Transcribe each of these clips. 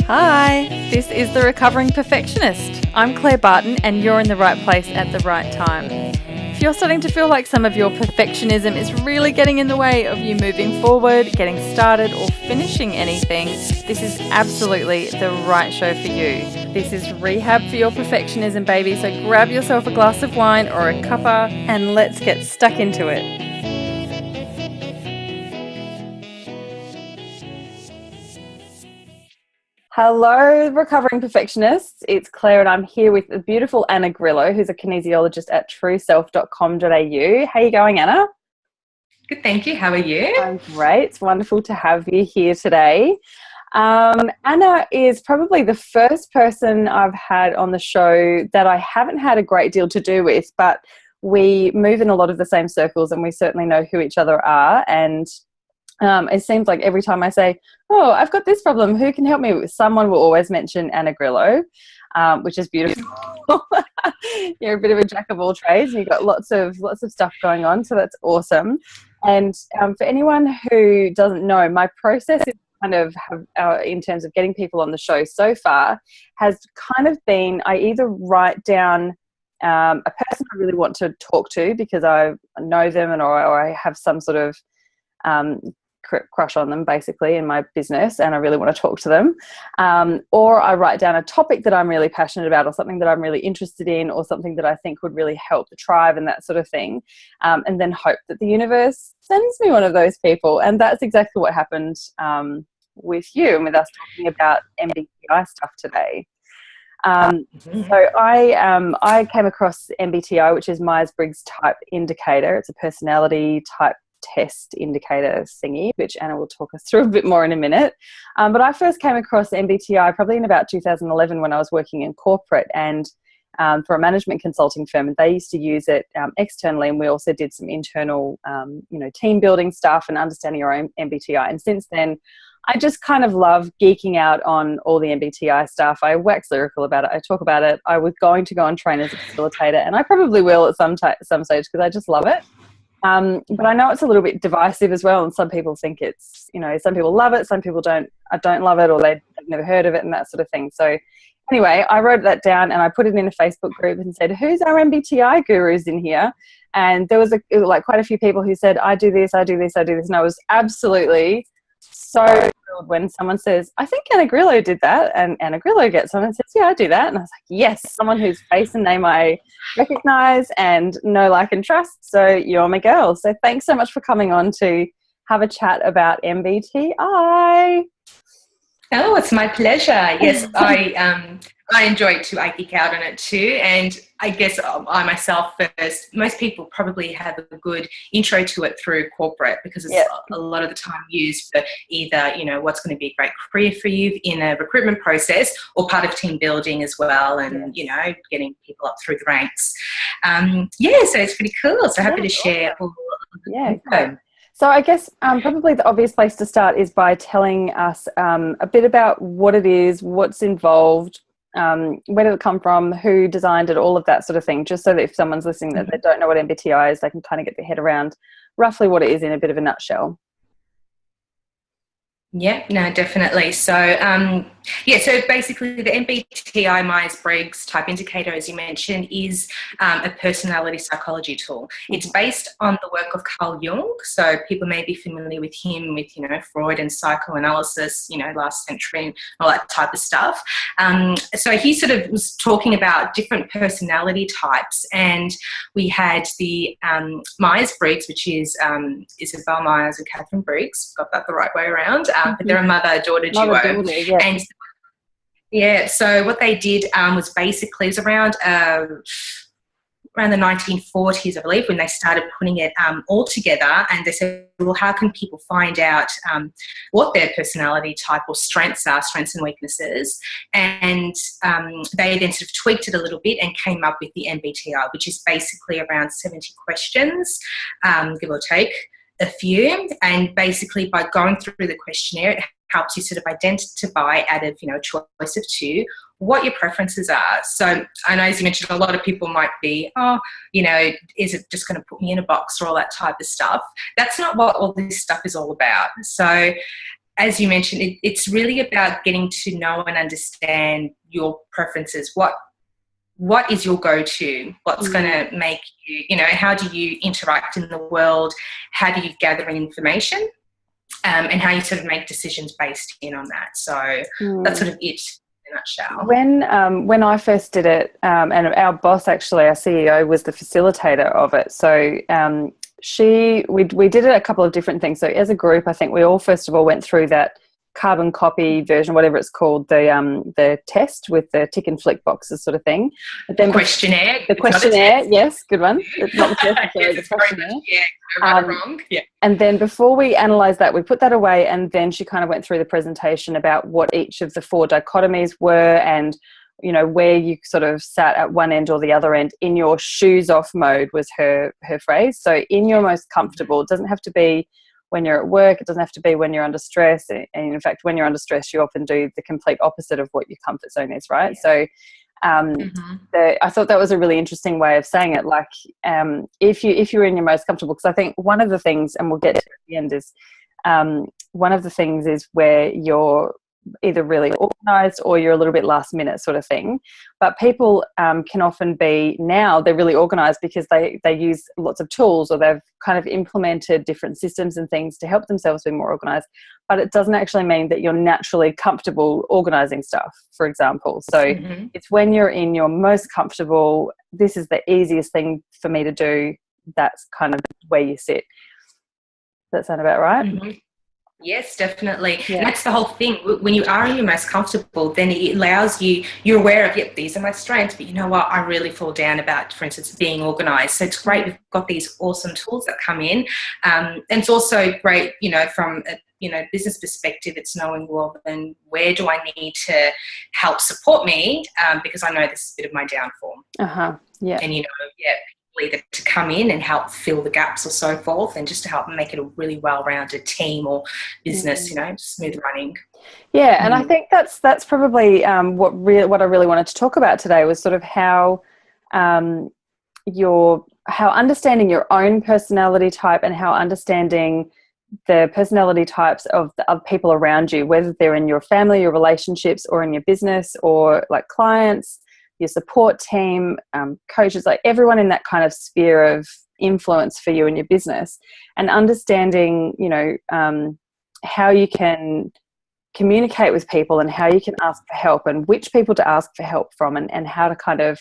Hi, this is The Recovering Perfectionist. I'm Claire Barton and you're in the right place at the right time. If you're starting to feel like some of your perfectionism is really getting in the way of you moving forward, getting started or finishing anything, this is absolutely the right show for you. This is rehab for your perfectionism, baby, so grab yourself a glass of wine or a cuppa and let's get stuck into it. Hello, recovering perfectionists. It's Claire and I'm here with the beautiful Anna Grillo, who's a kinesiologist at trueself.com.au. How are you going, Anna? Good, thank you. How are you? I'm great. It's wonderful to have you here today. Anna is probably the first person I've had on the show that I haven't had a great deal to do with, but we move in a lot of the same circles and we certainly know who each other are. And it seems like every time I say, oh, I've got this problem, who can help me? Someone will always mention Anna Grillo, which is beautiful. You're a bit of a jack of all trades and you've got lots of stuff going on, so that's awesome. And for anyone who doesn't know, my process is kind of in terms of getting people on the show so far has kind of been, I either write down a person I really want to talk to because I know them or I have some sort of crush on them basically in my business and I really want to talk to them, or I write down a topic that I'm really passionate about or something that I'm really interested in or something that I think would really help the tribe and that sort of thing, and then hope that the universe sends me one of those people. And that's exactly what happened with you and with us talking about MBTI stuff today. So I came across MBTI, which is Myers Briggs Type Indicator. It's a personality type test indicator thingy, which Anna will talk us through a bit more in a minute. But I first came across MBTI probably in about 2011 when I was working in corporate and for a management consulting firm, and they used to use it externally, and we also did some internal team building stuff and understanding your own MBTI. And since then I just kind of love geeking out on all the MBTI stuff. I wax lyrical about it. I talk about it. I was going to go and train as a facilitator, and I probably will at some stage because I just love it. But I know it's a little bit divisive as well, and some people think it's, some people love it, some people don't love it, or they've never heard of it and that sort of thing. So anyway, I wrote that down and I put it in a Facebook group and said, who's our MBTI gurus in here? And there was quite a few people who said, I do this, I do this, I do this. And I was absolutely so thrilled when someone says, I think Anna Grillo did that, and Anna Grillo gets on and says, yeah, I do that. And I was like, yes, someone whose face and name I recognise and know, like and trust. So you're my girl. So thanks so much for coming on to have a chat about MBTI. Oh, it's my pleasure. Yes, I enjoy it too. I geek out on it too. And I guess I myself first, most people probably have a good intro to it through corporate because it's a lot of the time used for either, what's going to be a great career for you in a recruitment process or part of team building as well and, getting people up through the ranks. So it's pretty cool. So happy to share all the info. So I guess probably the obvious place to start is by telling us a bit about what it is, what's involved, where did it come from, who designed it, all of that sort of thing, just so that if someone's listening that they don't know what MBTI is, they can kind of get their head around roughly what it is in a bit of a nutshell. Yeah, no, definitely. So, so basically the MBTI Myers Briggs Type Indicator, as you mentioned, is a personality psychology tool. It's based on the work of Carl Jung. So people may be familiar with him with, Freud and psychoanalysis, last century and all that type of stuff. So he sort of was talking about different personality types, and we had the Myers Briggs, which is Isabel Myers and Catherine Briggs, got that the right way around. But they're a mother-daughter duo. And so what they did was basically, it was around the 1940s, I believe, when they started putting it all together, and they said, well, how can people find out what their personality type or strengths are, strengths and weaknesses? And they then sort of tweaked it a little bit and came up with the MBTI, which is basically around 70 questions, give or take a few, and basically by going through the questionnaire it helps you sort of identify out of a choice of two what your preferences are. So I know, as you mentioned, a lot of people might be, is it just going to put me in a box or all that type of stuff? That's not what all this stuff is all about. So as you mentioned, it's really about getting to know and understand your preferences. What is your go-to? What's going to make you, you know, how do you interact in the world? How do you gather information? And how you sort of make decisions based in on that. So that's sort of it in a nutshell. When I first did it, and our boss, actually, our CEO, was the facilitator of it. So we did it a couple of different things. So as a group, I think we all first of all went through that carbon copy version, whatever it's called, the test with the tick and flick boxes sort of thing. But then questionnaire. The questionnaire, yes, good one. It's not the test, sorry, the questionnaire. Yeah, right or wrong. Yeah. And then before we analysed that, we put that away, and then she kind of went through the presentation about what each of the 4 dichotomies were, and you know, where you sort of sat at one end or the other end in your shoes off mode was her phrase. So in your most comfortable, it doesn't have to be when you're at work, it doesn't have to be when you're under stress. And in fact, when you're under stress, you often do the complete opposite of what your comfort zone is, right? Yeah. So I thought that was a really interesting way of saying it. Like, if you're in your most comfortable, because I think one of the things, and we'll get to it at the end, is one of the things is where you're either really organised or you're a little bit last minute sort of thing. But people can often be, now they're really organised because they use lots of tools, or they've kind of implemented different systems and things to help themselves be more organised. But it doesn't actually mean that you're naturally comfortable organising stuff, for example. So it's when you're in your most comfortable, this is the easiest thing for me to do, that's kind of where you sit. Does that sound about right? Yes, definitely. Yeah. And that's the whole thing. When you are in your most comfortable, then it allows you, you're aware of, yep, these are my strengths, but you know what, I really fall down about, for instance, being organised. So it's great, we've got these awesome tools that come in. And it's also great, you know, from a business perspective, it's knowing, well, then where do I need to help support me? Because I know this is a bit of my downfall. Yeah. And, you know, either to come in and help fill the gaps or so forth, and just to help make it a really well-rounded team or business, you know, smooth running. Yeah, and I think that's probably what I really wanted to talk about today was sort of how understanding your own personality type and how understanding the personality types of people around you, whether they're in your family, your relationships, or in your business, or like clients, your support team, coaches, like everyone in that kind of sphere of influence for you in your business, and understanding, you know, how you can communicate with people and how you can ask for help and which people to ask for help from, and how to kind of,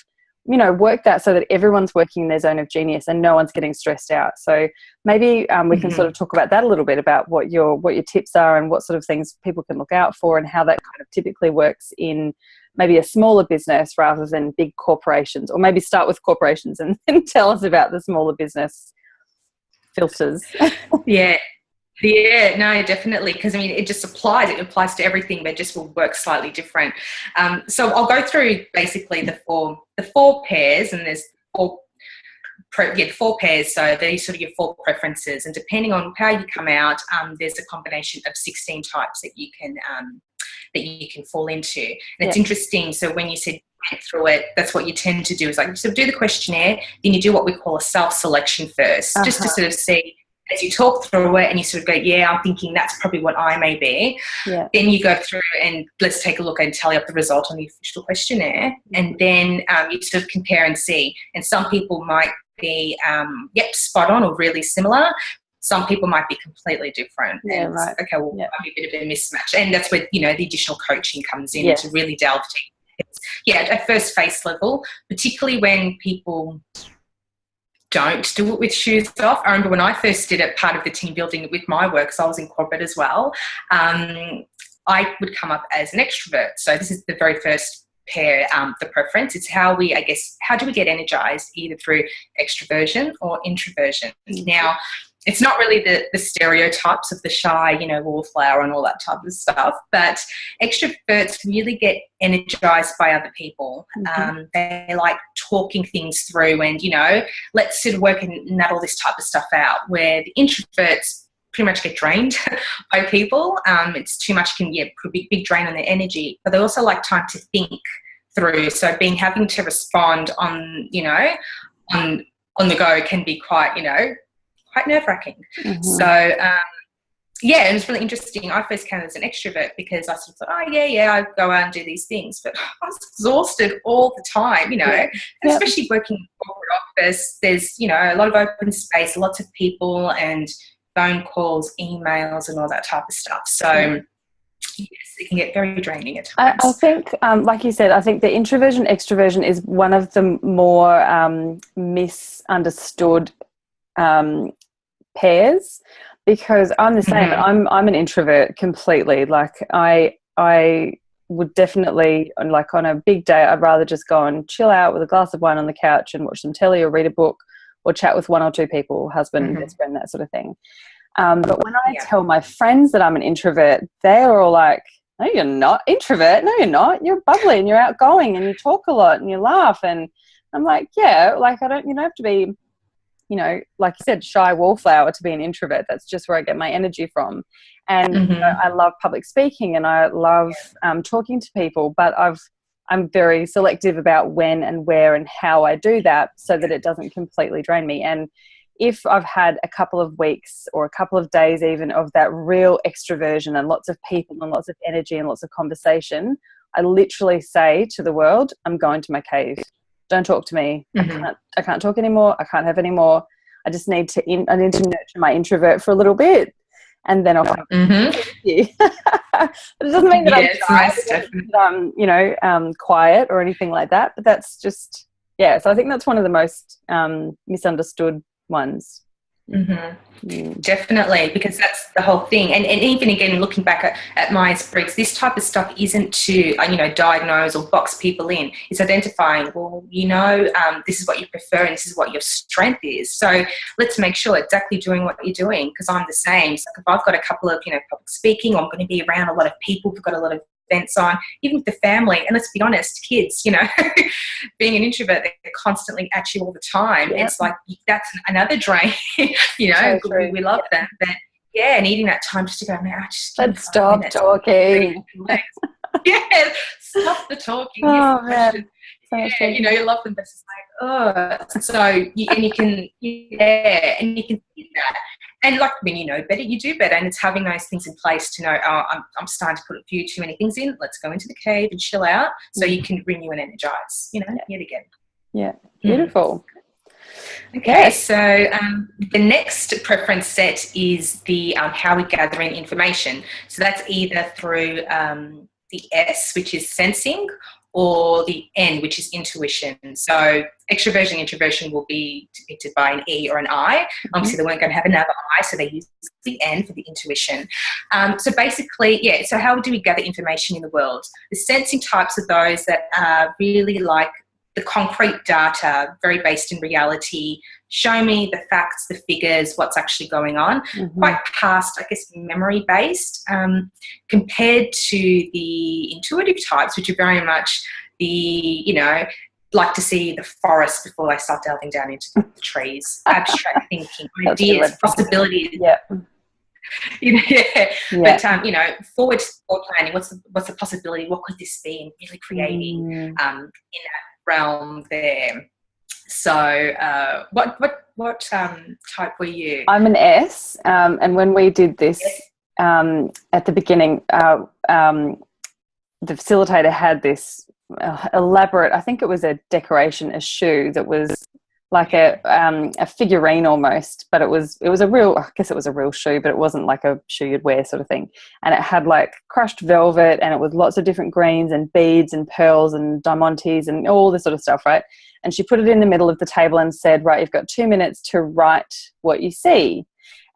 you know, work that so that everyone's working in their zone of genius and no one's getting stressed out. So maybe we can sort of talk about that a little bit, about what your tips are and what sort of things people can look out for, and how that kind of typically works in maybe a smaller business rather than big corporations, or maybe start with corporations and then tell us about the smaller business filters. Yeah, no, definitely. Because I mean, it applies to everything, but just will work slightly different. So I'll go through basically the four pairs, and there's four pairs. So these sort of your 4 preferences, and depending on how you come out, there's a combination of 16 types that you can fall into. And it's interesting. So when you said get through it, that's what you tend to do, is like you sort of do the questionnaire, then you do what we call a self-selection first, just to sort of see, as you talk through it and you sort of go, yeah, I'm thinking that's probably what I may be. Yeah. Then you go through and let's take a look and tally up the result on the official questionnaire. And then you sort of compare and see. And some people might be, spot on or really similar. Some people might be completely different. Yeah, and right. Okay, well, might be a bit of a mismatch. And that's where, you know, the additional coaching comes in to really delve deep. At first face level, particularly when people don't do it with shoes off. I remember when I first did it, part of the team building with my work, because I was in corporate as well, I would come up as an extrovert. So this is the very first pair, the preference. It's how do we get energized, either through extroversion or introversion. Now, it's not really the stereotypes of the shy, you know, wallflower and all that type of stuff, but extroverts really get energized by other people. They like talking things through and, you know, let's sort of work and nut all this type of stuff out, where the introverts pretty much get drained by people. It's too much, put a big drain on their energy, but they also like time to think through. So having to respond on the go can be quite, you know, quite nerve-wracking. So yeah, it was really interesting. I first came as an extrovert because I sort of thought, oh, yeah, I go out and do these things. But I was exhausted all the time, you know, and especially working in a corporate office, there's, you know, a lot of open space, lots of people and phone calls, emails and all that type of stuff. So, yes, it can get very draining at times. I think, like you said, I think the introversion extroversion is one of the more misunderstood pairs, because I'm the same. I'm an introvert completely. Like I would definitely, like on a big day, I'd rather just go and chill out with a glass of wine on the couch and watch some telly or read a book or chat with one or two people, husband, best friend, that sort of thing. But when I tell my friends that I'm an introvert, they're all like, no, you're not introvert. No, you're not. You're bubbly and you're outgoing and you talk a lot and you laugh. And I'm like, yeah, like you don't have to be, you know, like you said, shy wallflower to be an introvert. That's just where I get my energy from. And you know, I love public speaking and I love talking to people, but I'm very selective about when and where and how I do that so that it doesn't completely drain me. And if I've had a couple of weeks or a couple of days even of that real extroversion and lots of people and lots of energy and lots of conversation, I literally say to the world, I'm going to my cave. Don't talk to me. I can't talk anymore. I can't have any more. I just need to nurture my introvert for a little bit, and then I'll come with you. But it doesn't mean that I'm shy. That I'm, you know, quiet or anything like that. But that's just, yeah. So I think that's one of the most misunderstood ones. Definitely, because that's the whole thing. And even again, looking back at Myers Briggs, this type of stuff isn't to you know, diagnose or box people in. It's identifying, well, you know, this is what you prefer and this is what your strength is. So let's make sure exactly doing what you're doing, because I'm the same. So if I've got a couple of, you know, public speaking, I'm going to be around a lot of people, we've got a lot of events on, even with the family. And let's be honest, kids, you know, being an introvert, they're constantly at you all the time. It's like, that's another drain. You know, so we love them, but yeah, needing that time just to go, man, let's stop talking. Yeah, stop the talking. Oh, man. Yeah, you know, you love them, but it's like, oh, so and you can see that. And like when you know better, you do better. And it's having those things in place to know, oh, I'm starting to put a few too many things in. Let's go into the cave and chill out so you can renew and energize, you know, yet again. Yeah, beautiful. Okay, so the next preference set is the how we gather in information. So that's either through the S, which is sensing, or the N, which is intuition. So extroversion, introversion will be depicted by an E or an I. Obviously, they weren't going to have another I, so they use the N for the intuition. So basically, yeah, so how do we gather information in the world? The sensing types are those that are really like the concrete data, very based in reality. Show me the facts, the figures, what's actually going on. Quite past, I guess, memory-based, compared to the intuitive types, which are very much the, you know, like to see the forest before they start delving down into the trees. Abstract thinking, ideas, possibilities. Yeah. You know, but you know, forward planning. What's the possibility? What could this be? And really creating in that realm there. So what type were you? I'm an S, and when we did this at the beginning, the facilitator had this elaborate, I think it was a decoration, a shoe that was like a figurine almost, but it was a real, I guess it was a real shoe, but it wasn't like a shoe you'd wear sort of thing. And it had like crushed velvet, and it was lots of different greens and beads and pearls and diamantes and all this sort of stuff, right? And she put it in the middle of the table and said, right, you've got 2 minutes to write what you see.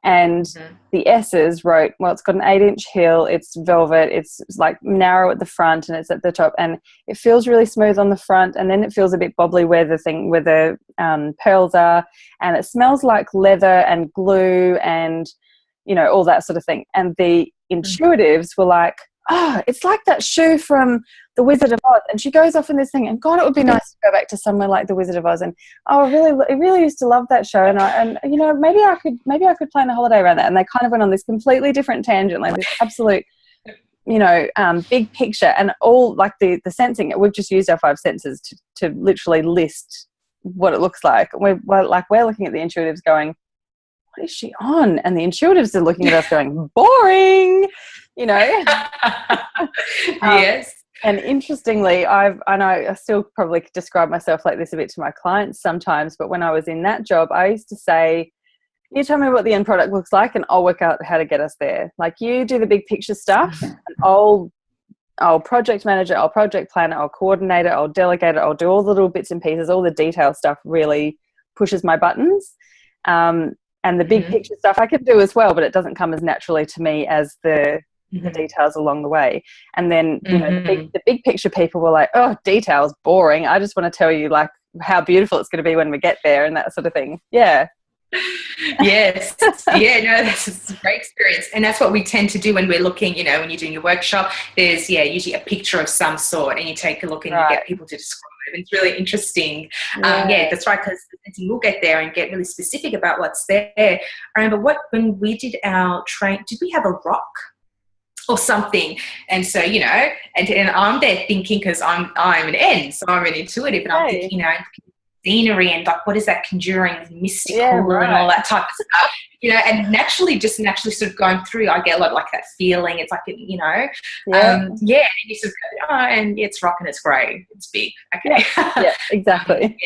And the S's wrote, well, it's got an 8-inch heel, it's velvet, it's like narrow at the front and it's at the top, and it feels really smooth on the front, and then it feels a bit bobbly where the pearls are, and it smells like leather and glue and, you know, all that sort of thing. And the intuitives were like, oh, it's like that shoe from The Wizard of Oz. And she goes off in this thing, and God, it would be nice to go back to somewhere like The Wizard of Oz. And I really used to love that show. And you know, maybe I could plan a holiday around that. And they kind of went on this completely different tangent, like this absolute, you know, big picture, and all like the sensing. We've just used our 5 senses to literally list what it looks like. We're looking at the intuitives going, what is she on? And the intuitives are looking at us going, boring, you know. Yes. And interestingly, I know I still probably describe myself like this a bit to my clients sometimes, but when I was in that job, I used to say, you tell me what the end product looks like and I'll work out how to get us there. Like, you do the big picture stuff and I'll project manage it, I'll project plan it, I'll coordinate it, I'll delegate it, I'll do all the little bits and pieces. All the detail stuff really pushes my buttons. And the big picture stuff I can do as well, but it doesn't come as naturally to me as the details along the way. And then, you know, the big picture people were like, oh, details, boring. I just want to tell you like how beautiful it's going to be when we get there and that sort of thing. Yeah. Yes. Yeah, no, that's a great experience. And that's what we tend to do when we're looking, you know, when you're doing your workshop, there's, usually a picture of some sort and you take a look and you get people to describe. It's really interesting. That's right, because we'll get there and get really specific about what's there. I remember when we did our train, did we have a rock or something? And so, you know, and I'm there thinking, because I'm an N, so I'm an intuitive, and I'm thinking, you know, scenery and like what is that conjuring, mystical and all that type of stuff, you know, and naturally sort of going through, I get a lot like that feeling. It's like, you know, and you sort of go, and it's rock and it's grey, it's big, okay. Yeah, exactly.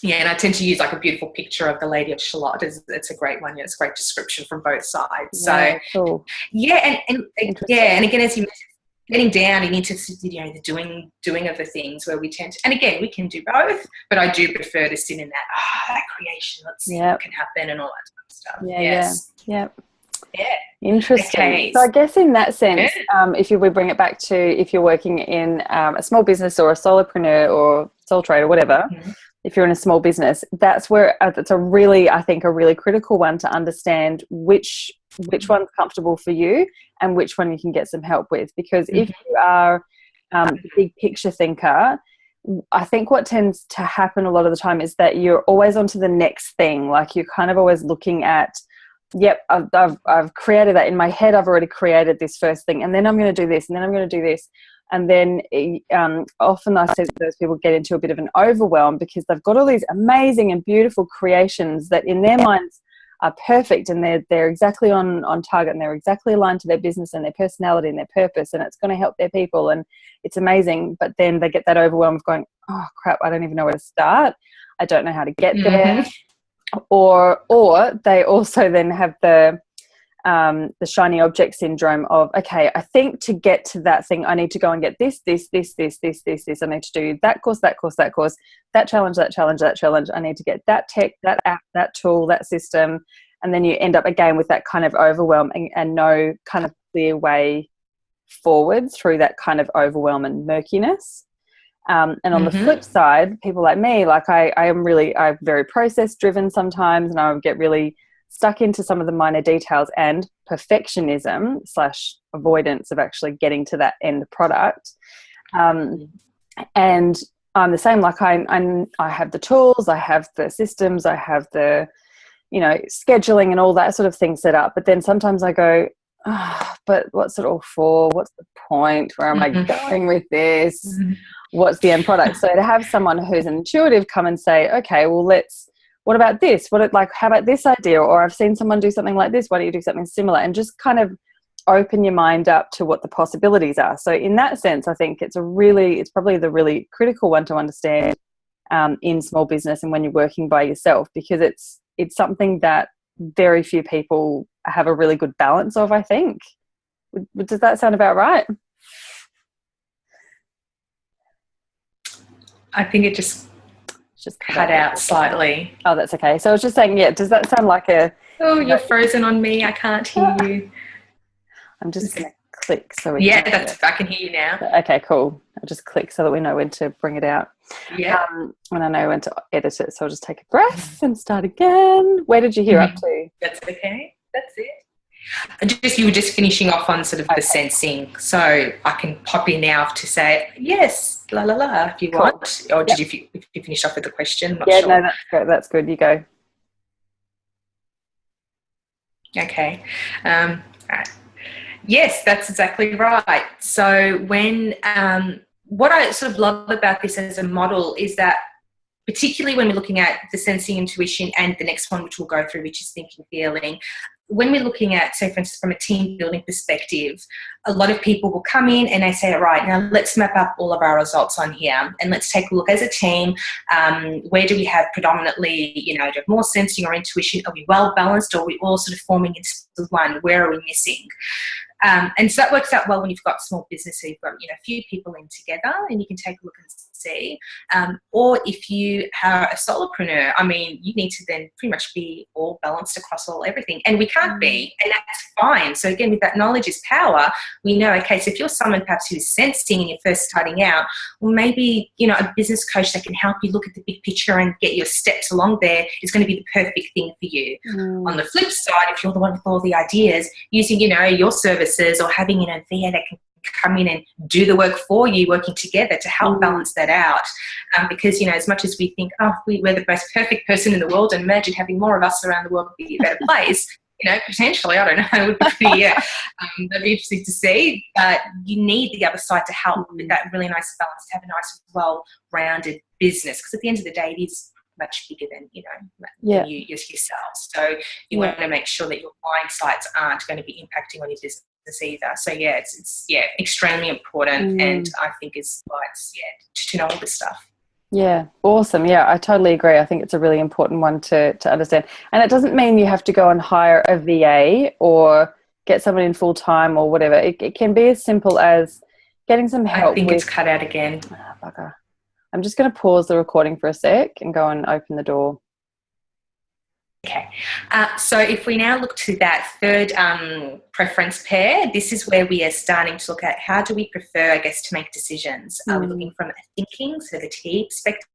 Yeah, and I tend to use like a beautiful picture of the Lady of Shalott. It's a great one. It's a great description from both sides. Yeah, so cool. And again, as you mentioned, getting down and into, you know, the doing of the things where we tend to, and again, we can do both, but I do prefer to sit in that creation. Let's see what can happen and all that type of stuff. Yeah. Interesting. Okay. So I guess in that sense, if we bring it back to if you're working in a small business or a solopreneur or sole trader, whatever, if you're in a small business, that's where it's a really critical one to understand which one's comfortable for you and which one you can get some help with. Because if you are a big picture thinker, I think what tends to happen a lot of the time is that you're always on to the next thing. Like, you're kind of always looking at, I've created that in my head. I've already created this first thing, and then I'm going to do this, and then I'm going to do this. And then often I see those people get into a bit of an overwhelm because they've got all these amazing and beautiful creations that in their minds are perfect, and they're exactly on target, and they're exactly aligned to their business and their personality and their purpose, and it's going to help their people, and it's amazing. But then they get that overwhelm of going, oh crap, I don't even know where to start. I don't know how to get there. Or they also then have the shiny object syndrome of, okay, I think to get to that thing, I need to go and get this. I need to do that course, that challenge. I need to get that tech, that app, that tool, that system. And then you end up again with that kind of overwhelm and no kind of clear way forward through that kind of overwhelm and murkiness. And on the flip side, people like me, like I'm very process driven sometimes, and I get really stuck into some of the minor details and perfectionism / avoidance of actually getting to that end product. And I'm the same. Like I have the tools, I have the systems, I have the, you know, scheduling and all that sort of thing set up. But then sometimes I go, but what's it all for? What's the point? Where am I going with this? What's the end product? So to have someone who's an intuitive come and say, okay, well, what about this? How about this idea? Or I've seen someone do something like this. Why don't you do something similar? And just kind of open your mind up to what the possibilities are. So in that sense, I think it's probably the really critical one to understand in small business and when you're working by yourself, because it's something that very few people have a really good balance of, I think. Does that sound about right? I think it just cut out slightly. Oh, that's okay. So I was just saying, does that sound like a... Oh, you're frozen on me. I can't hear you. I'm just going to click so we I can hear you now. Okay, cool. I'll just click so that we know when to bring it out. Yeah. And I know when to edit it, so I'll just take a breath and start again. Where did you hear up to? That's okay. That's it. You were just finishing off on sort of the sensing, so I can pop in now to say yes, la la la, if you want. Or did you finish off with the question? I'm not sure. No, that's good. You go. Okay. Right. Yes, that's exactly right. So when what I sort of love about this as a model is that particularly when we're looking at the sensing, intuition, and the next one, which we'll go through, which is thinking, feeling. When we're looking at, say, for instance, from a team building perspective, a lot of people will come in and they say, right, now let's map up all of our results on here and let's take a look as a team. Where do we have predominantly, do we have more sensing or intuition? Are we well balanced, or are we all sort of forming into one? Where are we missing? And so that works out well when you've got small business, so you've got a few people in together, and you can take a look and see. Or if you are a solopreneur, you need to then pretty much be all balanced across everything, and we can't be, and that's fine. So again, with that knowledge is power, we know, okay, so if you're someone perhaps who's sensing and you're first starting out, well, maybe a business coach that can help you look at the big picture and get your steps along there is going to be the perfect thing for you. On the flip side, if you're the one with all the ideas, using your services or having a VA that can come in and do the work for you, working together to help balance that out. Because, as much as we think, we're the most perfect person in the world, and imagine having more of us around the world would be a better place, potentially, I don't know, it would be, that'd be interesting to see. But you need the other side to help with that really nice balance, to have a nice, well-rounded business. Because at the end of the day, it is much bigger than than you yourself. So you want to make sure that your blind sites aren't going to be impacting on your business either. So it's extremely important, and I think it's to know all this stuff. Yeah, awesome. Yeah, I totally agree. I think it's a really important one to understand. And it doesn't mean you have to go and hire a VA or get someone in full time or whatever. It can be as simple as getting some help. I think it's cut out again. Bugger. I'm just going to pause the recording for a sec and go and open the door. Okay, so if we now look to that third preference pair, this is where we are starting to look at how do we prefer, I guess, to make decisions. Are we looking from a thinking, so the T perspective,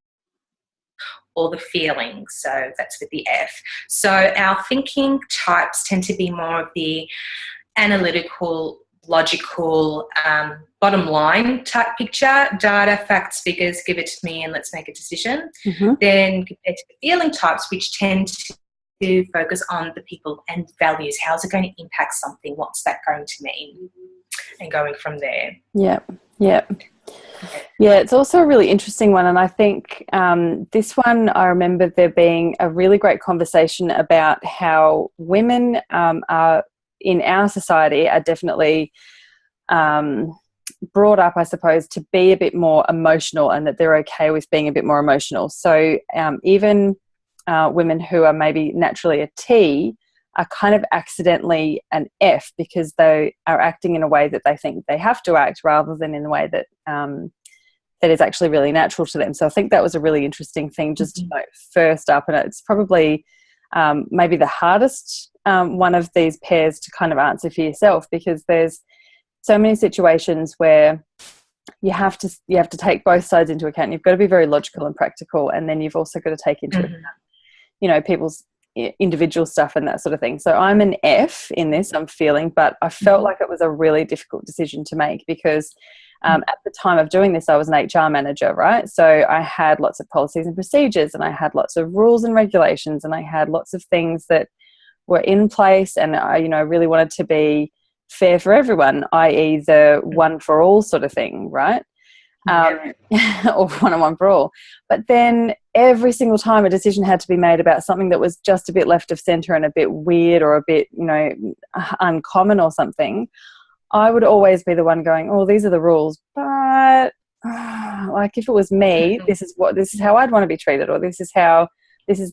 or the feeling, so that's with the F. So our thinking types tend to be more of the analytical, logical, bottom line type picture, data, facts, figures, give it to me and let's make a decision. Then compared to the feeling types, which tend to focus on the people and values. How's it going to impact something? What's that going to mean? And going from there. Yeah, it's also a really interesting one. And I think this one, I remember there being a really great conversation about how women are in our society are definitely brought up, I suppose, to be a bit more emotional, and that they're okay with being a bit more emotional. So even women who are maybe naturally a T are kind of accidentally an F, because they are acting in a way that they think they have to act, rather than in a way that that is actually really natural to them. So I think that was a really interesting thing just to note first up, and it's probably maybe the hardest one of these pairs to kind of answer for yourself, because there's so many situations where you have to take both sides into account. You've got to be very logical and practical, and then you've also got to take into account people's individual stuff and that sort of thing. So I'm an F in this, I'm feeling, but I felt like it was a really difficult decision to make, because at the time of doing this, I was an HR manager, right? So I had lots of policies and procedures, and I had lots of rules and regulations, and I had lots of things that were in place, and I, really wanted to be fair for everyone, i.e. the one for all sort of thing, right? Or one for all. But then every single time a decision had to be made about something that was just a bit left of centre and a bit weird or a bit, uncommon or something, I would always be the one going, oh, these are the rules, but like if it was me, this is how I'd want to be treated, or this is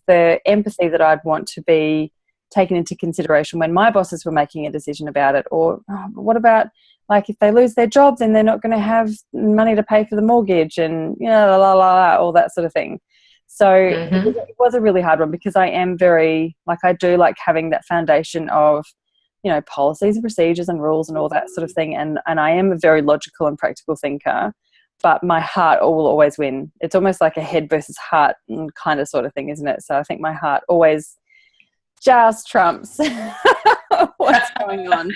the empathy that I'd want to be taken into consideration when my bosses were making a decision about it. Or what about, like, if they lose their job, then they're not going to have money to pay for the mortgage, and all that sort of thing. So it was a really hard one, because I am very, I do like having that foundation of policies and procedures and rules and all that sort of thing, and I am a very logical and practical thinker, but my heart will always win. It's almost like a head versus heart kind of sort of thing, isn't it? So I think my heart always just trumps what's going on.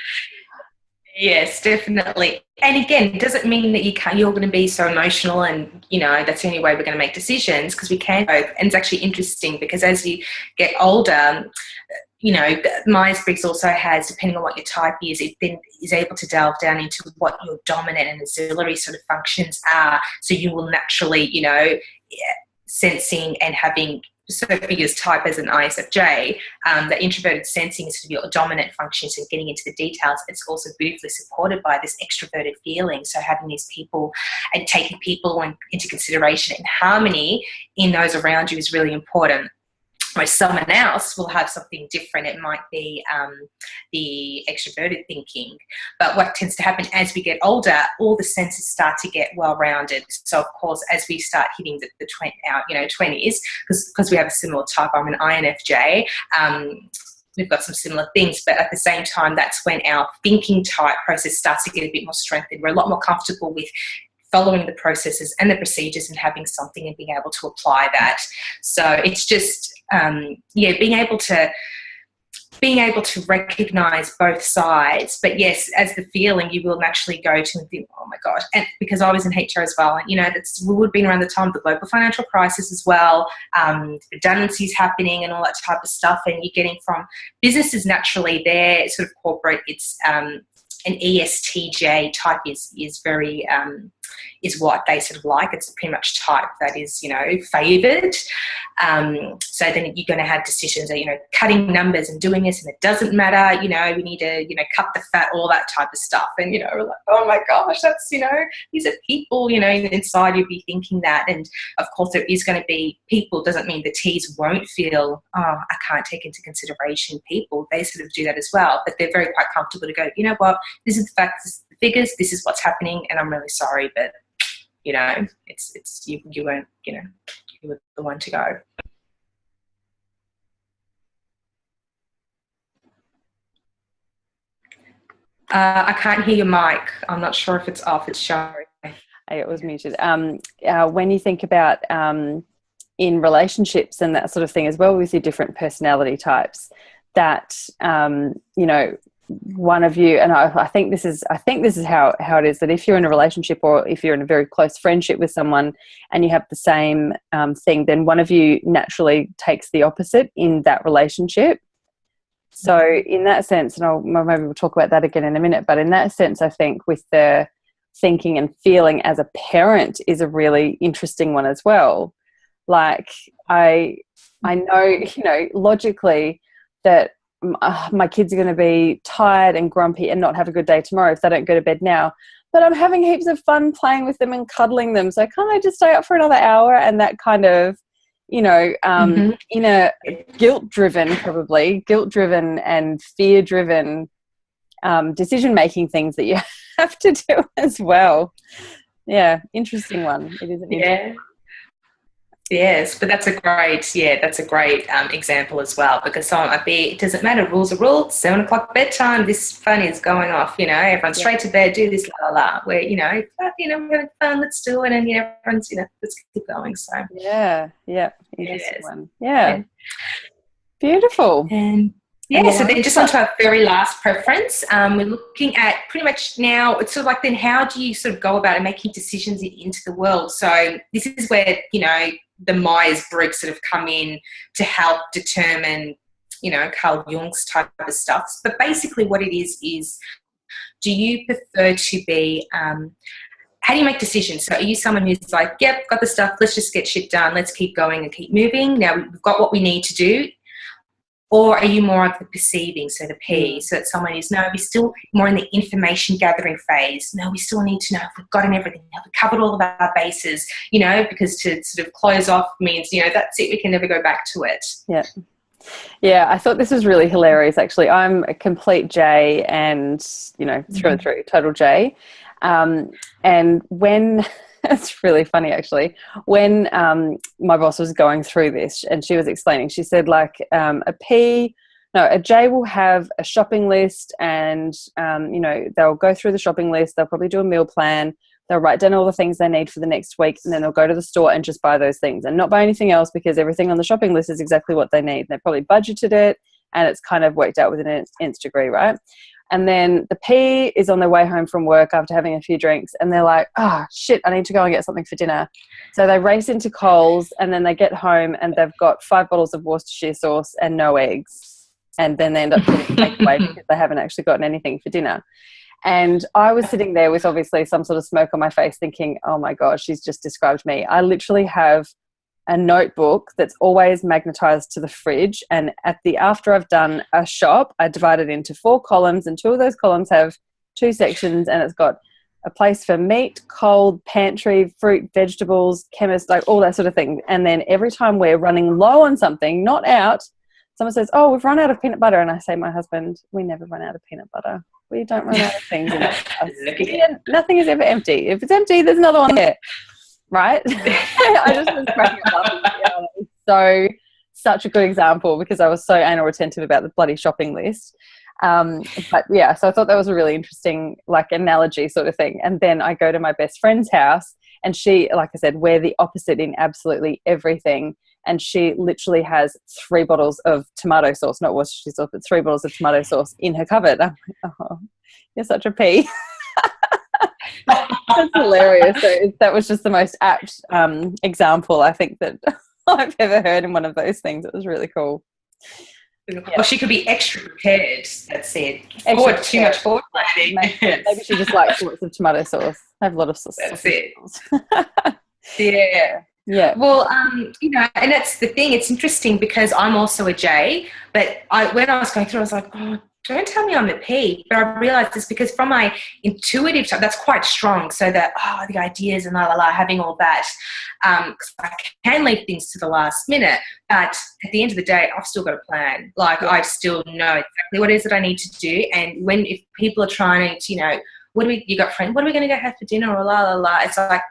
Yes, definitely. And again, it doesn't mean that you're going to be so emotional and, that's the only way we're going to make decisions, because we can both. And it's actually interesting, because as you get older, Myers Briggs also has, depending on what your type is, it then is able to delve down into what your dominant and auxiliary sort of functions are. So you will naturally, sensing and having, so for your type as an ISFJ, the introverted sensing is sort of your dominant function, so getting into the details. It's also beautifully supported by this extroverted feeling. So having these people and taking people into consideration and harmony in those around you is really important. Whereas someone else will have something different. It might be the extroverted thinking. But what tends to happen as we get older, all the senses start to get well-rounded. So, of course, as we start hitting the 20s, because we have a similar type, I'm an INFJ, we've got some similar things, but at the same time, that's when our thinking type process starts to get a bit more strengthened. We're a lot more comfortable with following the processes and the procedures and having something and being able to apply that. So it's just, being able to recognize both sides. But yes, as the feeling, you will naturally go to and think, oh my God. And because I was in HR as well, we would have been around the time of the global financial crisis as well, redundancies happening and all that type of stuff. And you're getting from businesses naturally, their sort of corporate, it's an ESTJ type is very is what they sort of like. It's pretty much type that is, favoured. So then you're going to have decisions that, cutting numbers and doing this, and it doesn't matter, we need to, cut the fat, all that type of stuff. And, we're like, oh my gosh, that's, these are people, inside you'd be thinking that. And of course there is going to be people, doesn't mean the T's won't feel, oh, I can't take into consideration people. They sort of do that as well, but they're very quite comfortable to go, you know what, this is the facts, this is the figures, this is what's happening, and I'm really sorry, but it's you weren't, you were the one to go. I can't hear your mic. I'm not sure if it's off. It's showing. It was muted. When you think about in relationships and that sort of thing as well, with your different personality types, that one of you, and I think this is how it is, that if you're in a relationship or if you're in a very close friendship with someone and you have the same thing, then one of you naturally takes the opposite in that relationship. So in that sense, and maybe we'll talk about that again in a minute, but in that sense, I think with the thinking and feeling as a parent is a really interesting one as well. Like I know, logically that my kids are going to be tired and grumpy and not have a good day tomorrow if they don't go to bed now. But I'm having heaps of fun playing with them and cuddling them. So can't I just stay up for another hour? And that kind of, in a guilt-driven and fear-driven decision-making things that you have to do as well. Yeah, interesting one. It is an interesting one. Yes, but that's a great example as well, because someone might be, it doesn't matter, rules are rules, 7 o'clock bedtime, this fun is going off, everyone's straight to bed, do this, la la la, where, we're having fun, let's do it, and, everyone's, let's keep going, so. Yeah, interesting one. Yeah. Beautiful. And yeah, so then just onto our very last preference, we're looking at pretty much now, it's sort of like then how do you sort of go about making decisions into the world? So this is where, the Myers Briggs sort of come in to help determine, Carl Jung's type of stuff. But basically what it is do you prefer to be, how do you make decisions? So are you someone who's like, yep, got the stuff, let's just get shit done, let's keep going and keep moving, now we've got what we need to do? Or are you more of the perceiving, so the P, so that someone is, no, we're still more in the information gathering phase. No, we still need to know if we've gotten everything, have we covered all of our bases, because to sort of close off means, that's it, we can never go back to it. Yeah. Yeah, I thought this was really hilarious, actually. I'm a complete J and, through and through, total J. And when... It's really funny, actually. When my boss was going through this and she was explaining, she said a J will have a shopping list and, they'll go through the shopping list. They'll probably do a meal plan. They'll write down all the things they need for the next week, and then they'll go to the store and just buy those things and not buy anything else, because everything on the shopping list is exactly what they need. They probably budgeted it and it's kind of worked out within an nth degree, right? And then the P is on their way home from work after having a few drinks, and they're like, oh, shit, I need to go and get something for dinner. So they race into Coles, and then they get home and they've got 5 bottles of Worcestershire sauce and no eggs. And then they end up getting takeaway because they haven't actually gotten anything for dinner. And I was sitting there with obviously some sort of smoke on my face thinking, oh my God, she's just described me. I literally have a notebook that's always magnetized to the fridge, and after I've done a shop, I divide it into 4 columns, and 2 of those columns have 2 sections, and it's got a place for meat, cold, pantry, fruit, vegetables, chemist, like all that sort of thing. And then every time we're running low on something, not out, someone says, oh, we've run out of peanut butter. And I say, my husband, we never run out of peanut butter. We don't run out of things in our house. Nothing is ever empty. If it's empty, there's another one there. Right? I just was cracking up laughing. Such a good example, because I was so anal retentive about the bloody shopping list. But yeah, so I thought that was a really interesting like analogy sort of thing. And then I go to my best friend's house, and she, like I said, we're the opposite in absolutely everything. And she literally has 3 bottles of tomato sauce, not Worcestershire sauce, but 3 bottles of tomato sauce in her cupboard. I'm like, oh, you're such a pea. That's hilarious. So that was just the most apt example, I think, that I've ever heard in one of those things. It was really cool. Yeah. Well, she could be extra prepared. That's it. Too much forward planning. Maybe she just likes lots of tomato sauce. I have a lot of sauce. That's it. Yeah. Yeah. Well, and that's the thing. It's interesting because I'm also a J, but when I was going through, I was like, oh, don't tell me I'm a P. But I realised it's because from my intuitive side, that's quite strong. So that, the ideas and having all that. Because I can leave things to the last minute. But at the end of the day, I've still got a plan. Like, I still know exactly what it is that I need to do. And if people are trying to, you got friends, what are we going to go have for dinner or it's like,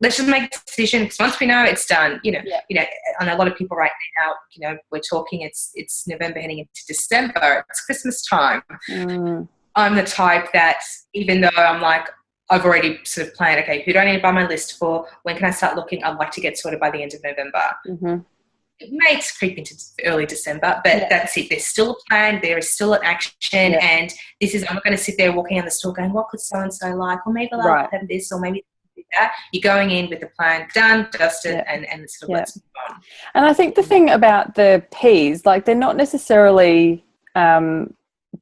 let's just make a decision, because once we know it's done, and a lot of people right now, we're talking, it's November heading into December, it's Christmas time. I'm the type that, even though I'm like, I've already sort of planned, okay, who do I need to buy my list for? When can I start looking? I'd like to get sorted by the end of November. Mm-hmm. It may creep into early December, but that's it. There's still a plan. There is still an action. And I'm not going to sit there walking on the store going, what could so-and-so like? Or maybe I'll have this, or maybe that. You're going in with a plan, done, dusted, and sort of let's move on. And I think the thing about the P's, like, they're not necessarily, they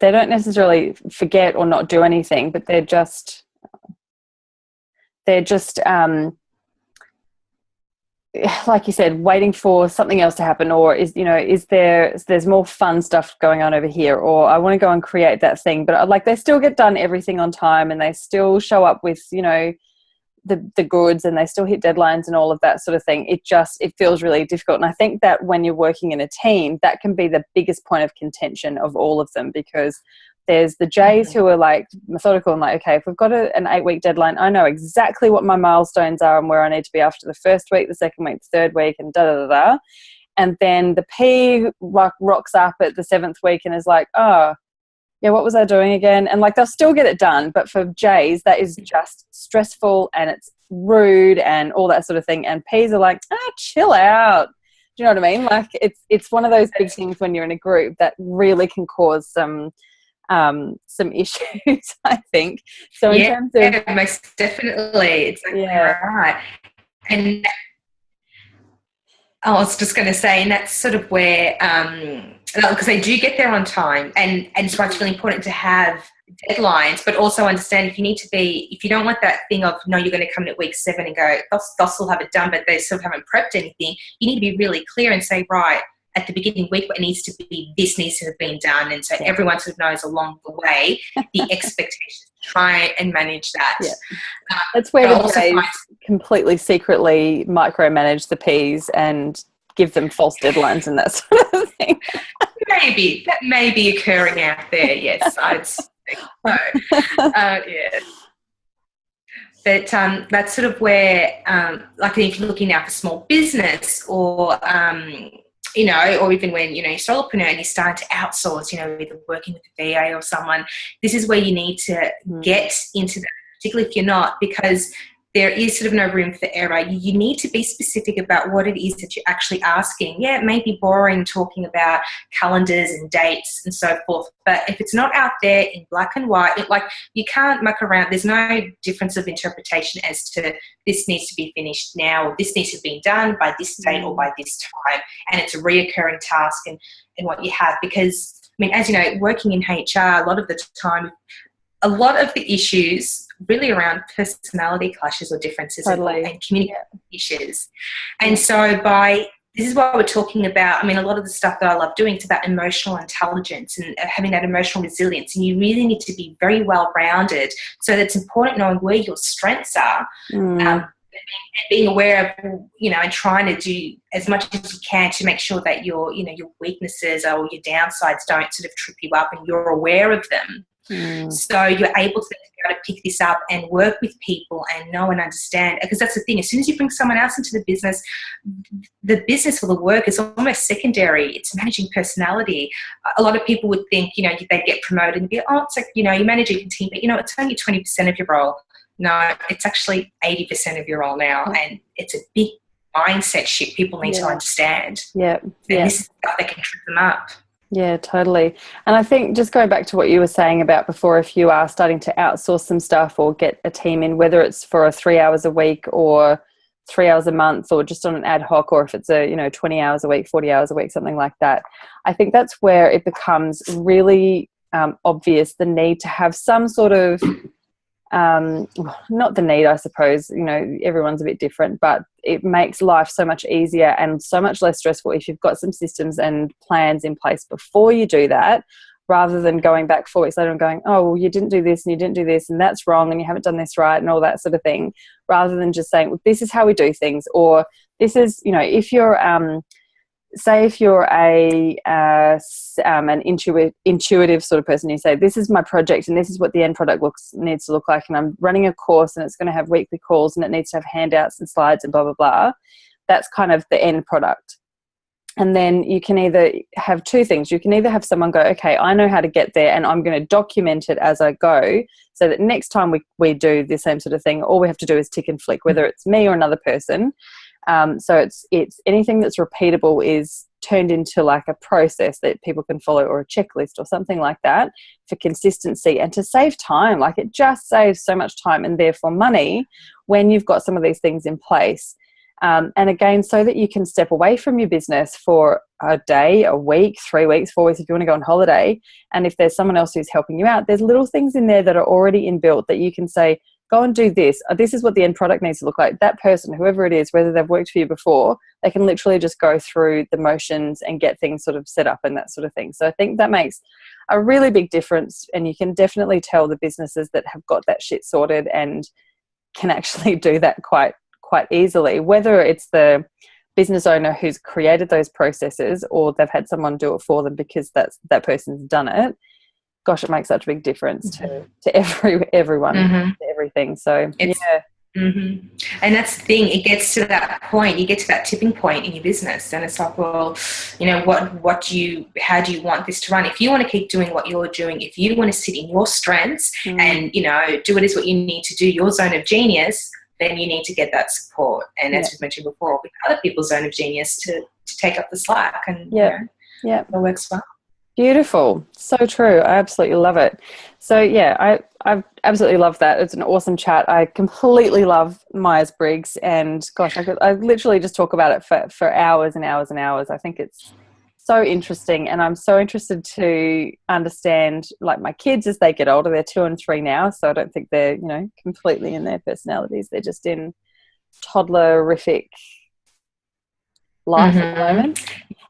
don't necessarily forget or not do anything, but they're just like you said, waiting for something else to happen, or there's more fun stuff going on over here, or I want to go and create that thing, but like they still get done everything on time, and they still show up with the goods, and they still hit deadlines and all of that sort of thing. It feels really difficult. And I think that when you're working in a team, that can be the biggest point of contention of all of them, because there's the J's who are like methodical and like, okay, if we've got an 8-week deadline, I know exactly what my milestones are and where I need to be after the first week, the second week, the third week, and da-da-da-da. And then the P rocks up at the 7th week and is like, oh, yeah, what was I doing again? And like, they'll still get it done. But for J's, that is just stressful and it's rude and all that sort of thing. And P's are like, chill out. Do you know what I mean? Like, it's one of those big things when you're in a group that really can cause some issues, I think. So in terms of, most definitely, exactly right. And I was just going to say, and that's sort of where, because they do get there on time, and it's why it's really important to have deadlines, but also understand if you don't want that thing of, no, you're going to come in at week 7 and go, they'll still have it done, but they still haven't prepped anything. You need to be really clear and say, right, at the beginning week, what needs to be, this needs to have been done. And so everyone sort of knows along the way the expectations. Try and manage that. Yeah. That's where the J's completely secretly micromanage the P's and give them false deadlines and that sort of thing. Maybe. That may be occurring out there, yes. I'd think so. Yeah. But that's sort of where, like if you're looking now for small business or, or even when, you're solopreneur and you're starting to outsource, either working with a VA or someone, this is where you need to get into that, particularly if you're not, because there is sort of no room for error. You need to be specific about what it is that you're actually asking. Yeah, it may be boring talking about calendars and dates and so forth, but if it's not out there in black and white, you can't muck around. There's no difference of interpretation as to this needs to be finished now, or this needs to be done by this date or by this time, and it's a reoccurring task and what you have. Because, as you know, working in HR, a lot of the time, a lot of the issues really around personality clashes or differences and communication issues. And so this is what we're talking about. I mean, a lot of the stuff that I love doing is about emotional intelligence and having that emotional resilience. And you really need to be very well-rounded. So it's important knowing where your strengths are, and being aware of, and trying to do as much as you can to make sure that your weaknesses or your downsides don't sort of trip you up, and you're aware of them. So you're able to be able to pick this up and work with people and know and understand, because that's the thing, as soon as you bring someone else into the business or the work is almost secondary. It's managing personality. A lot of people would think, they'd get promoted and be, it's like, you're managing a team, but it's only 20% of your role. No, it's actually 80% of your role now, and it's a big mindset shift people need to understand. And this is stuff that can trip them up. Yeah, totally. And I think just going back to what you were saying about before, if you are starting to outsource some stuff or get a team in, whether it's for 3 hours a week or 3 hours a month or just on an ad hoc, or if it's 20 hours a week, 40 hours a week, something like that, I think that's where it becomes really obvious the need to have some sort of not the need, I suppose, everyone's a bit different, but it makes life so much easier and so much less stressful if you've got some systems and plans in place before you do that, rather than going back 4 weeks later and going, oh, well, you didn't do this and you didn't do this and that's wrong and you haven't done this right and all that sort of thing, rather than just saying, well, this is how we do things. Or this is, if you're say if you're an intuitive sort of person, you say, this is my project and this is what the end product needs to look like, and I'm running a course and it's going to have weekly calls and it needs to have handouts and slides and blah, blah, blah. That's kind of the end product. And then you can either have two things. You can either have someone go, okay, I know how to get there and I'm going to document it as I go, so that next time we do the same sort of thing, all we have to do is tick and flick, whether it's me or another person. So it's anything that's repeatable is turned into like a process that people can follow, or a checklist or something like that, for consistency and to save time. Like, it just saves so much time and therefore money when you've got some of these things in place. And again, so that you can step away from your business for a day, a week, 3 weeks, 4 weeks, if you want to go on holiday. And if there's someone else who's helping you out, there's little things in there that are already inbuilt that you can say, go and do this. This is what the end product needs to look like. That person, whoever it is, whether they've worked for you before, they can literally just go through the motions and get things sort of set up and that sort of thing. So I think that makes a really big difference, and you can definitely tell the businesses that have got that shit sorted and can actually do that quite easily, whether it's the business owner who's created those processes or they've had someone do it for them because that person's done it. Gosh, it makes such a big difference to everyone, to everything. So and that's the thing, it gets to that point, you get to that tipping point in your business, and it's like, well, how do you want this to run? If you want to keep doing what you're doing, if you want to sit in your strengths and do what is what you need to do, your zone of genius, then you need to get that support, and as we've mentioned before, with other people's zone of genius to take up the slack, and it works well. Beautiful. So true. I absolutely love it. So I absolutely love that. It's an awesome chat. I completely love Myers Briggs, and gosh, I literally just talk about it for hours and hours and hours. I think it's so interesting, and I'm so interested to understand, like, my kids as they get older. They're 2 and 3 now, so I don't think they're completely in their personalities. They're just in toddlerific life at the moment.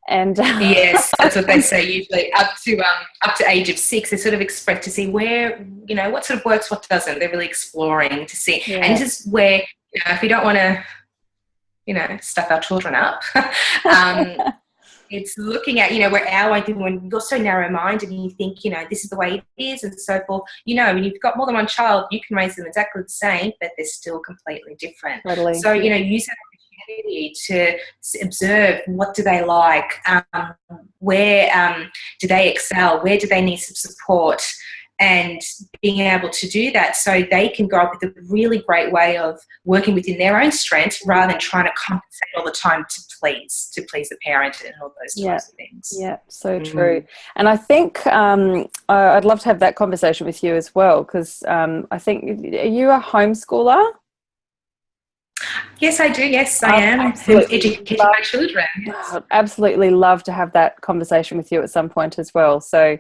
And yes, that's what they say usually. Up to age of 6, they sort of express to see where, what sort of works, what doesn't. They're really exploring to see. Yeah. And this is where, if we don't want to, stuff our children up, it's looking at, when you're so narrow-minded and you think, this is the way it is and so forth, when you've got more than one child, you can raise them exactly the same, but they're still completely different. Totally. So, use that opportunity to observe, what do they like, where do they excel, where do they need some support, and being able to do that so they can grow up with a really great way of working within their own strengths rather than trying to compensate all the time to please the parent and all those types of things. Yeah, so true. And I think I'd love to have that conversation with you as well, because I think, are you a homeschooler? Yes, I do. Yes, I am. Educating my children. I'd absolutely love to have that conversation with you at some point as well. So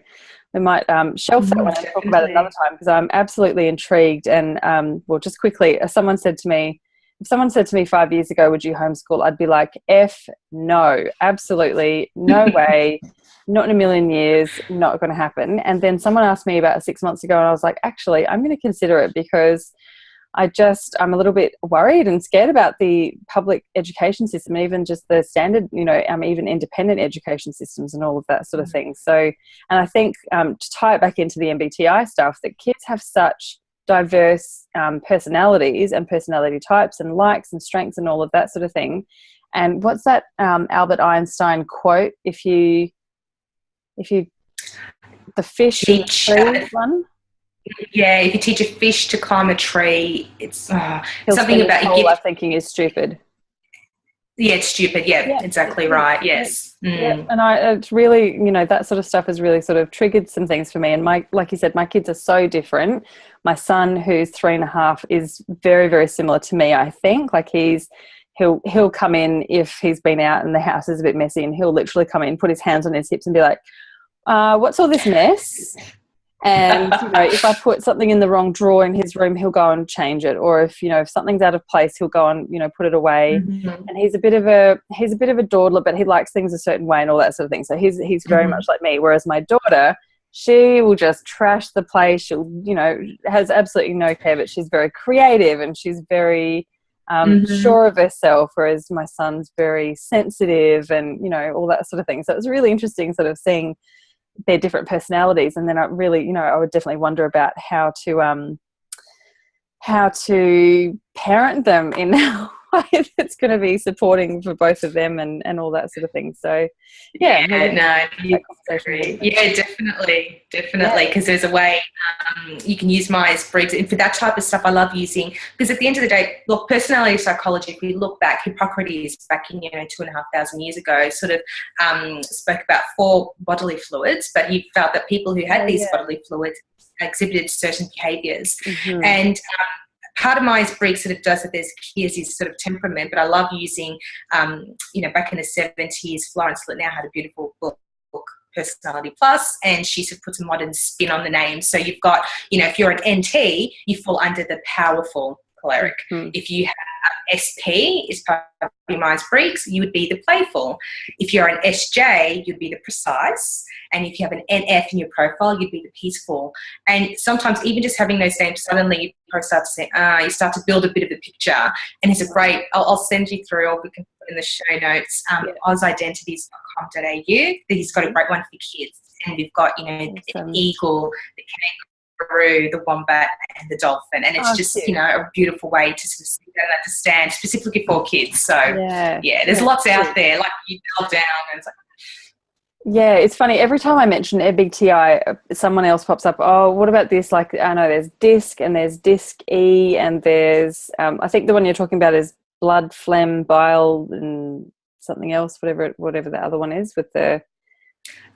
we might shelf that one and talk about it another time, because I'm absolutely intrigued. And well, just quickly, if someone said to me 5 years ago, would you homeschool? I'd be like, F no, absolutely no way, not in a million years, not going to happen. And then someone asked me about 6 months ago, and I was like, actually, I'm going to consider it, because I'm a little bit worried and scared about the public education system, even just the standard, even independent education systems and all of that sort of thing. So, and I think to tie it back into the MBTI stuff, that kids have such diverse personalities and personality types and likes and strengths and all of that sort of thing. And what's that Albert Einstein quote? If you the fish in the tree one. Yeah, if you teach a fish to climb a tree, it's something about you are thinking is stupid. Yeah, it's stupid. Yeah, exactly right. Yes. Yeah. And it's really, that sort of stuff has really sort of triggered some things for me. And like you said, my kids are so different. My son, who's 3.5, is very, very similar to me, I think. Like he'll come in if he's been out and the house is a bit messy, and he'll literally come in, put his hands on his hips and be like, what's all this mess? And, if I put something in the wrong drawer in his room, he'll go and change it. Or if something's out of place, he'll go and, put it away. Mm-hmm. And he's a bit of a dawdler, but he likes things a certain way and all that sort of thing. So he's very much like me. Whereas my daughter, she will just trash the place. She'll, has absolutely no care, but she's very creative and she's very sure of herself. Whereas my son's very sensitive and, all that sort of thing. So it was really interesting sort of seeing their different personalities. And then I would definitely wonder about how to parent them in a way that's going to be supporting for both of them and all that sort of thing. So definitely, because there's a way you can use Myers Briggs, and for that type of stuff I love using, because at the end of the day, look, personality psychology, if we look back, Hippocrates back in 2,500 years ago sort of spoke about 4 bodily fluids, but he felt that people who had these bodily fluids exhibited certain behaviours. And part of Myers Briggs sort of does with there's kids is sort of temperament, but I love using, back in the 70s, Florence Littner had a beautiful book, Personality Plus, and she sort of puts a modern spin on the name. So you've got, if you're an NT, you fall under the powerful choleric. If you have SP, is part of your Myers Briggs, you would be the playful. If you're an SJ, you'd be the precise. And if you have an NF in your profile, you'd be the peaceful. And sometimes even just having those names, suddenly you start to say, you start to build a bit of a picture. And it's a great, I'll send you through, or we can put in the show notes, ozidentities.com.au. He's got a great one for kids. And we've got, the eagle, the kangaroo, the wombat, and the dolphin. And it's just, a beautiful way to sort of see that and understand, specifically for kids. So, there's lots out there. Like you delve down and it's like, yeah, it's funny. Every time I mention MBTI, someone else pops up. Oh, what about this? Like, I know there's DISC and there's DISC-E and there's, I think the one you're talking about is blood, phlegm, bile, and something else, whatever the other one is with the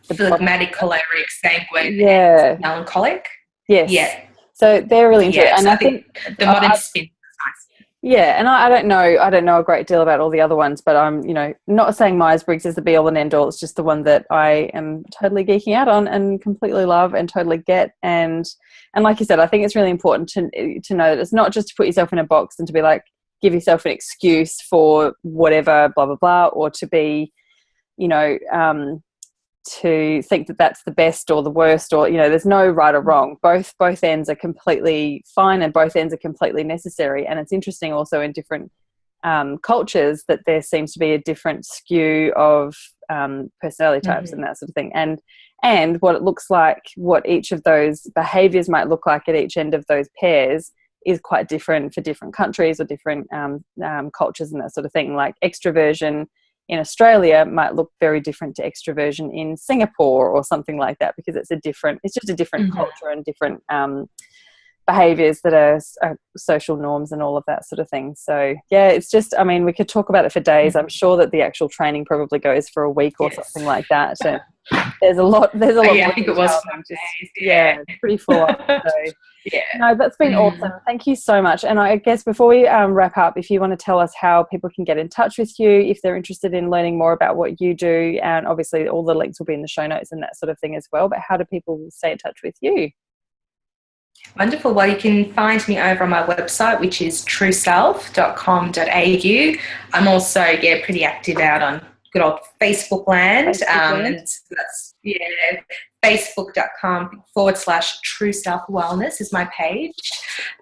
phlegmatic, choleric, sanguine, and melancholic. Yes. Yeah. So they're really interesting. Yeah, and so I think the modern spin is nice. Yeah, and I don't know a great deal about all the other ones, but I'm, not saying Myers-Briggs is the be-all and end-all. It's just the one that I am totally geeking out on and completely love and totally get. And like you said, I think it's really important to know that it's not just to put yourself in a box and to be like, give yourself an excuse for whatever, blah, blah, blah, or to be, to think that that's the best or the worst, or there's no right or wrong. Both ends are completely fine and both ends are completely necessary. And it's interesting also in different cultures that there seems to be a different skew of personality types and that sort of thing, and what it looks like, what each of those behaviors might look like at each end of those pairs is quite different for different countries or different cultures and that sort of thing. Like extroversion in Australia might look very different to extroversion in Singapore or something like that, because it's just a different culture and different behaviours that are social norms and all of that sort of thing. So yeah, it's just, we could talk about it for days. I'm sure that the actual training probably goes for a week or something like that. So there's a lot. I think it was 5 days. Yeah, pretty full on. So Yeah. No, that's been awesome. Thank you so much. And I guess before we wrap up, if you want to tell us how people can get in touch with you, if they're interested in learning more about what you do, and obviously all the links will be in the show notes and that sort of thing as well, but how do people stay in touch with you? Wonderful. Well, you can find me over on my website, which is trueself.com.au. I'm also, pretty active out on good old Facebook land. And that's, facebook.com/True Self Wellness is my page.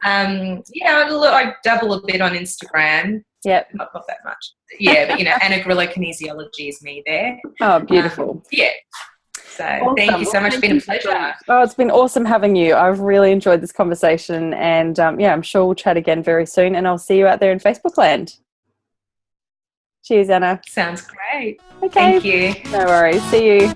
I dabble a bit on Instagram. Yep. Not that much. Yeah, but, Anna Grillo Kinesiology is me there. Oh, beautiful. So awesome. Thank you so much. It's been a pleasure. Oh, it's been awesome having you. I've really enjoyed this conversation, and I'm sure we'll chat again very soon, and I'll see you out there in Facebook land. Cheers, Anna. Sounds great. Okay. Thank you. No worries. See you.